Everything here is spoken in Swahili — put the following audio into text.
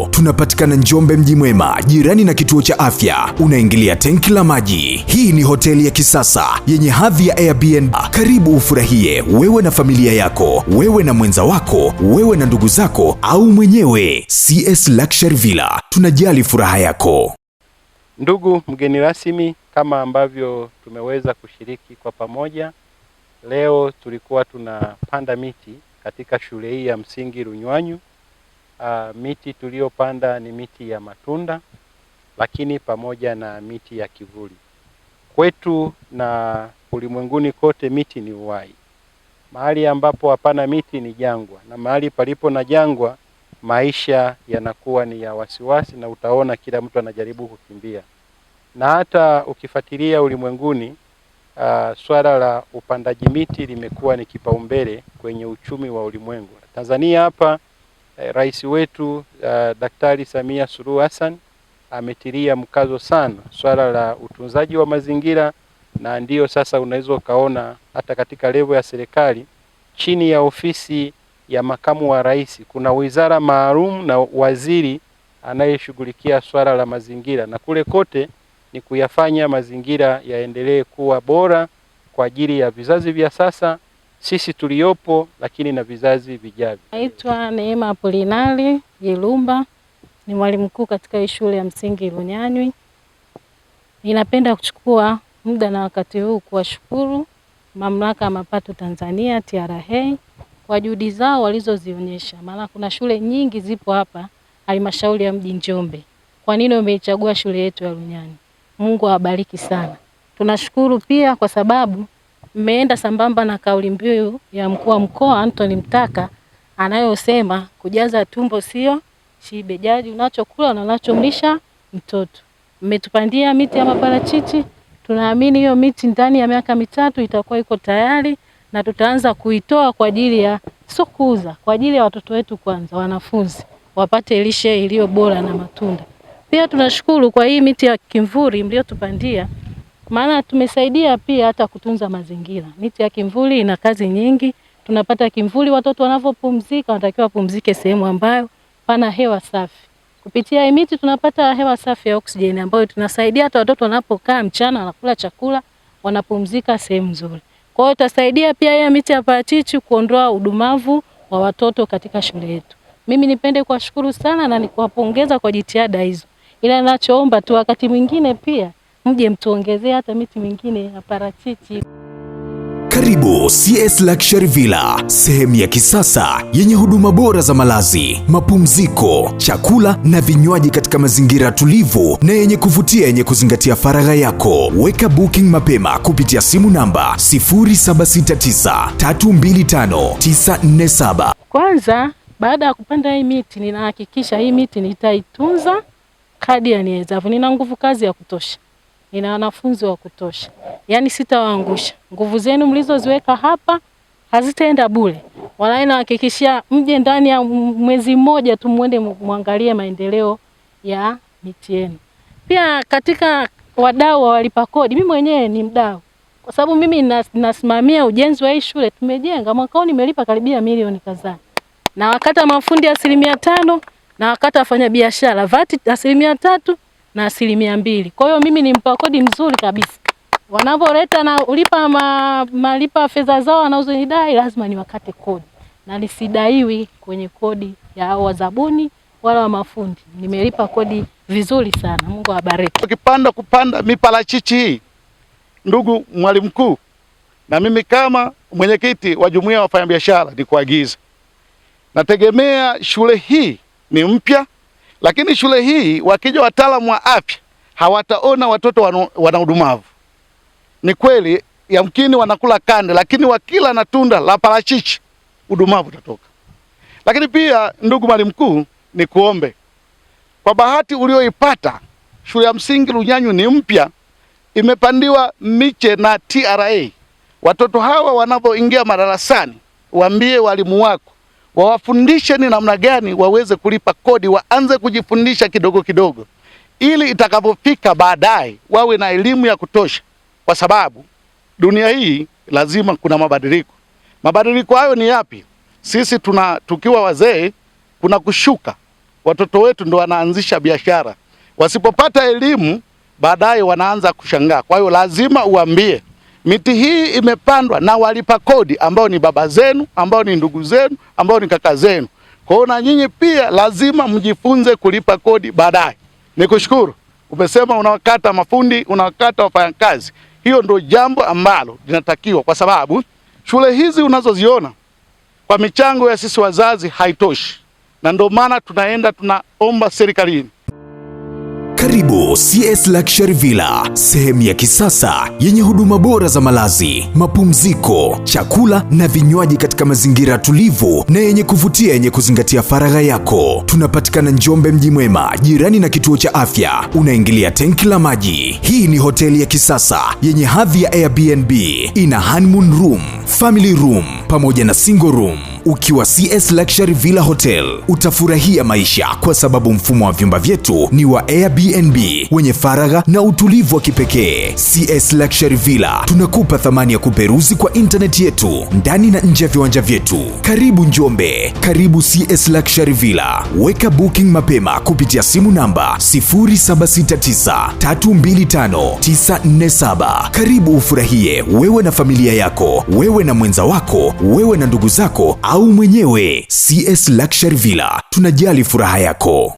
yako. Tunapatikana Njombe Mji Mwema, jirani na kituo cha afya. Unaingilia tenki la maji. Hii ni hoteli ya kisasa yenye hadhi ya Airbnb. Karibu ufurahie wewe na familia yako, wewe na mwenza wako, wewe na ndugu zako au mwenyewe. CS Luxury Villa, tunajali furaha yako. Ndugu mgeni rasmi, kama ambavyo tumeweza kushiriki kwa pamoja, leo tulikuwa tunapanda miti katika shule hii ya msingi Runywanyu. Miti tuliyopanda ni miti ya matunda, lakini pamoja na miti ya kivuli. Kwetu na ulimwenguni kote miti ni uhai. Mahali ambapo hapana miti ni jangwa, na mahali palipo na jangwa maisha yanakuwa ni ya wasiwasi, na utaona kila mtu anajaribu kukimbia. Na hata ukifuatilia ulimwenguni, swala la upandaji miti limekuwa ni kipaumbele kwenye uchumi wa ulimwengu. Tanzania hapa rais wetu Daktari Samia Suluhu Hassan ametilia mkazo sana swala la utunzaji wa mazingira, na ndiyo sasa unaweza ukaona hata katika level ya serikali chini ya ofisi ya makamu wa rais kuna wizara maalum na waziri anayeshughulikia swala la mazingira, na kule kote ni kuyafanya mazingira yaendelee kuwa bora kwa ajili ya vizazi vya sasa, sisi tuliopo, lakini na vizazi vijavyo. Naitwa Neema Apolinari Yilumba, ni mwalimu mkuu katika shule ya msingi Runyanywi. Ninapenda kuchukua muda na wakati huu kuwashukuru Mamlaka ya Mapato Tanzania TRA kwa juhudi zao walizozionyesha. Maana kuna shule nyingi zipo hapa halmashauri ya mji Njombe. Kwa nini umeichagua shule yetu ya Runyanywi? Mungu awabariki sana. Tunashukuru pia kwa sababu mmeenda sambamba na kauli mbiu ya mkuu wa mkoa Anthony Mtaka anayosema kujaza tumbo sio shibe, jali unachokula na unachomlisha mtoto. Mmetupandia miti ya maparachichi. Tunaamini hiyo miti ndani ya miaka 3 itakuwa iko tayari, na tutaanza kuitoa kwa ajili ya sio kuuza, kwa ajili ya watoto wetu kwanza, wanafunzi wapate lishe iliyo bora na matunda. Pia tunashukuru kwa hii miti ya kimvuli mliotupandia, maana tumesaidia pia hata kutunza mazingira. Miti ya kimvuli ina kazi nyingi. Tunapata kimvuli, watoto wanapopumzika wanatakiwa pumzike sehemu ambayo pana hewa safi. Kupitia hii miti tunapata hewa safi ya oksijeni ambayo tunasaidia hata watoto wanapokaa mchana wanakula chakula wanapumzika sehemu nzuri. Kwa hiyo itasaidia pia hii miti ya parachichi kuondoa udumavu wa watoto katika shule yetu. Mimi nipende kuwashukuru sana na nikuwapongeza kwa jitihada hizo. Ila ninachoomba tu wakati mwingine pia mje mtuongezee hata miti mingine ya parachichi. Karibu CS Luxury Villa, sehemu ya kisasa yenye huduma bora za malazi, mapumziko, chakula na vinywaji katika mazingira tulivu na yenye kuvutia, yenye kuzingatia faragha yako. Weka booking mapema kupitia simu namba 0769325947. Kwanza, baada ya kupanda hii miti, ninahakikisha hii miti nitaitunza kadri niwezavyo. Nina nguvu kazi ya kutosha. Nina wanafunzi wa kutosha. Yaani sitawaangusha. Nguvu zenu mlizoziweka hapa hazitaenda bure. Wala nahakikishia mje ndani ya mwezi mmoja tu muende muangalie maendeleo ya miti yenu. Pia katika wadau wa walipa kodi, mimi mwenyewe ni mdau. Kwa sababu mimi nasimamia ujenzi wa hii shule. Tumejenga mwaka huu nimelipa karibia milioni kadhaa. Na wakata mafundi 5%, na wakata wafanya biashara VAT 3% na 2%. Kwa hiyo mimi ni mpa kodi mzuri kabisa. Wanapoleta na ulipa malipa fedha zao wanazonidai, lazima niwakate kodi. Na nisidaiwi kwenye kodi ya wazabuni wala wa mafundi. Nimelipa kodi vizuri sana. Mungu awabariki. Kupanda miparachichi hii, ndugu mwalimu mkuu, na mimi kama mwenyekiti wa jumuiya ya wafanyabiashara ni kuagiza. Nategemea shule hii ni mpya, lakini shule hii wakija wataalamu wa afya hawataona watoto wana udumavu. Ni kweli yamkini wanakula kande, lakini wakila na tunda la parachichi udumavu utatoka. Lakini pia ndugu mwalimu mkuu, ni kuombe kwa bahati ulioipata, shule ya msingi Runyanywi ni mpya, imepandiwa miche na TRA. Watoto hawa wanapoingia madarasani, waambie walimu wako wawafundishe ni namna gani waweze kulipa kodi, waanze kujifundisha kidogo kidogo, ili itakapofika baadaye wawe na elimu ya kutosha, kwa sababu dunia hii lazima kuna mabadiliko. Mabadiliko hayo ni yapi? Sisi tukiwa wazee kuna kushuka watoto wetu ndo wanaanzisha biashara. Wasipopata elimu baadaye wanaanza kushangaa. Kwa hiyo lazima uambie miti hii imepandwa na walipa kodi ambao ni baba zenu, ambao ni ndugu zenu, ambao ni kaka zenu. Kwa hiyo na nyinyi pia lazima mjifunze kulipa kodi baadaye. Nikushukuru. Umesema unawakata mafundi, unawakata wafanyakazi. Hiyo ndio jambo ambalo linatakiwa, kwa sababu shule hizi unazoziona kwa michango ya sisi wazazi haitoshi. Na ndio maana tunaomba serikalini. Karibu CS Luxury Villa, sehemu ya kisasa yenye huduma bora za malazi, mapumziko, chakula na vinywaji katika mazingira tulivu na yenye kuvutia, yenye kuzingatia faragha yako. Tunapatikana Njombe Mji Mwema, jirani na kituo cha afya. Unaingilia tenki la maji. Hii ni hoteli ya kisasa yenye hadhi ya Airbnb. Ina honeymoon room, family room pamoja na single room. Ukiwa CS Luxury Villa Hotel utafurahia maisha, kwa sababu mfumo wa vyumba vyetu ni wa Airbnb wenye faragha na utulivu wa kipekee. CS Luxury Villa tunakupa thamani ya kuperuzi kwa internet yetu ndani na nje ya viwanja vyetu. Karibu Njombe, karibu CS Luxury Villa. Weka booking mapema kupitia simu namba 0769325947. Karibu ufurahie, wewe na familia yako, wewe na mwenza wako, wewe na ndugu zako au mwenyewe. CS Luxury Villa, tunajali furaha yako.